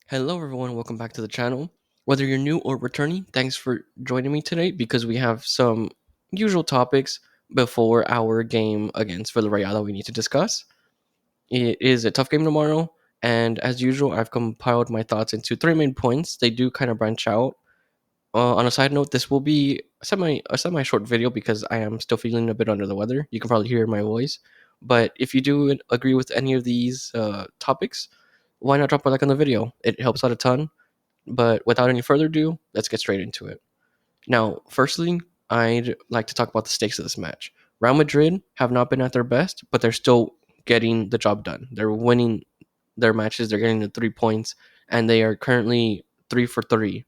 Hello, everyone. Welcome back to the channel. Whether you're new or returning, thanks for joining me today because we have some usual topics before our game against Villarreal that we need to discuss. It is a tough game tomorrow, and as usual, I've compiled my thoughts into three main points. They do kind of branch out. On a side note, this will be a semi short video because I am still feeling a bit under the weather. You can probably hear my voice, but if you do agree with any of these topics, why not drop a like on the video? It helps out a ton. But without any further ado, let's get straight into it. Now, firstly, I'd like to talk about the stakes of this match. Real Madrid have not been at their best, but they're still getting the job done. They're winning their matches, they're getting the 3 points, and they are currently 3 for 3.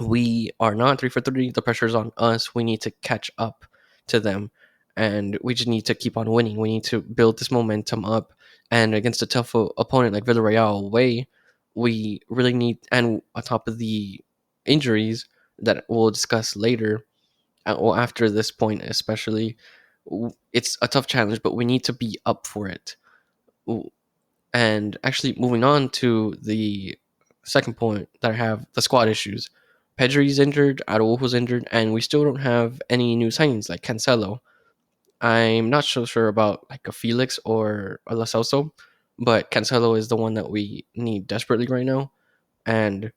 We are not 3 for 3. The pressure is on us. We need to catch up to them, and we just need to keep on winning. We need to build this momentum up. And against a tough opponent like Villarreal away, we really need, and on top of the injuries that we'll discuss later, well, after this point especially, it's a tough challenge, but we need to be up for it. And actually, moving on to the second point that I have, the squad issues. Pedri's injured, Araujo's injured, and we still don't have any new signings like Cancelo. I'm not so sure about like a Felix or a Lo Celso, but Cancelo is the one that we need desperately right now. And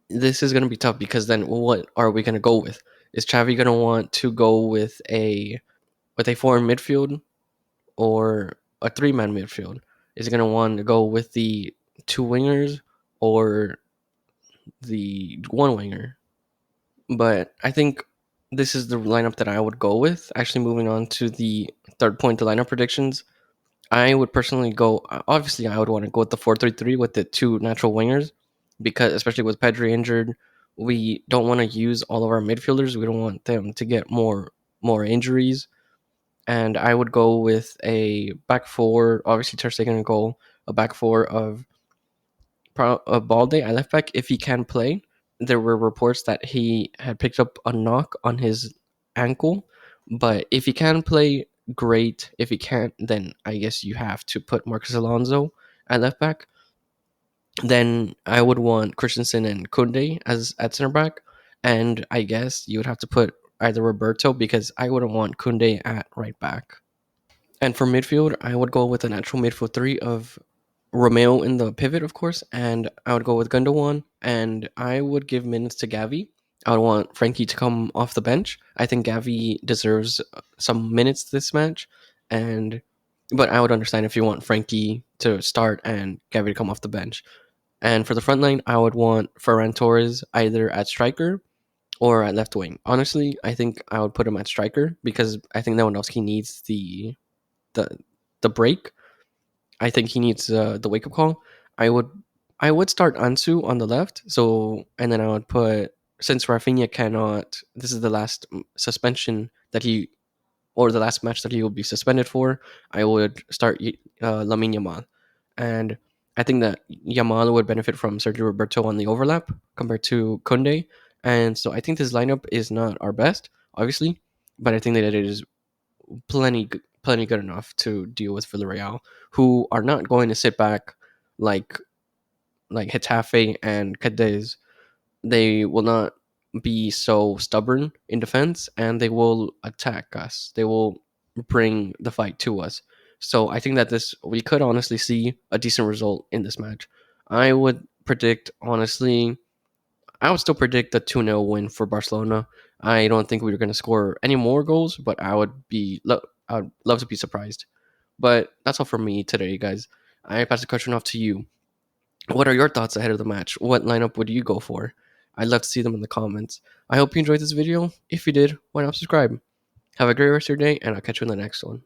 this is going to be tough because then what are we going to go with? Is Xavi going to want to go with a foreign midfield or a three-man midfield? Is he going to want to go with the two wingers or the one winger? But I think this is the lineup that I would go with. Actually, moving on to the third point, the lineup predictions. I would personally go. Obviously, I would want to go with the 4-3-3 with the two natural wingers, because especially with Pedri injured, we don't want to use all of our midfielders. We don't want them to get more injuries. And I would go with a back four. Obviously, Ter Stegen in goal. A back four of Balde at left back if he can play. There were reports that he had picked up a knock on his ankle, but if he can play, great. If he can't, then I guess you have to put Marcus Alonso at left back. Then I would want Christensen and Kunde as at center back, and I guess you would have to put either Roberto because I wouldn't want Kunde at right back. And for midfield, I would go with a natural midfield three of Romeo in the pivot, of course, and I would go with Gundogan, and I would give minutes to Gavi. I would want Frankie to come off the bench. I think Gavi deserves some minutes this match, and but I would understand if you want Frankie to start and Gavi to come off the bench. And for the front line, I would want Ferran Torres either at striker or at left wing. Honestly, I think I would put him at striker because I think Lewandowski needs the the break. I think he needs the wake up call. I would I would start Ansu on the left. So and then I would put, since Rafinha cannot. This is the last suspension that he, or the last match that he will be suspended for. I would start Lamine Yamal, and I think that Yamal would benefit from Sergio Roberto on the overlap compared to Kunde. And so I think this lineup is not our best, obviously, but I think that it is plenty good enough to deal with Villarreal, who are not going to sit back like Getafe and Cadiz. They will not be so stubborn in defense, and they will attack us. They will bring the fight to us. So I think that this we could honestly see a decent result in this match. I would predict, honestly, I would still predict a 2-0 win for Barcelona. I don't think we are going to score any more goals, but I would love to be surprised. But that's all for me today, guys. I pass the question off to you. What are your thoughts ahead of the match? What lineup would you go for? I'd love to see them in the comments. I hope you enjoyed this video. If you did, why not subscribe? Have a great rest of your day, and I'll catch you in the next one.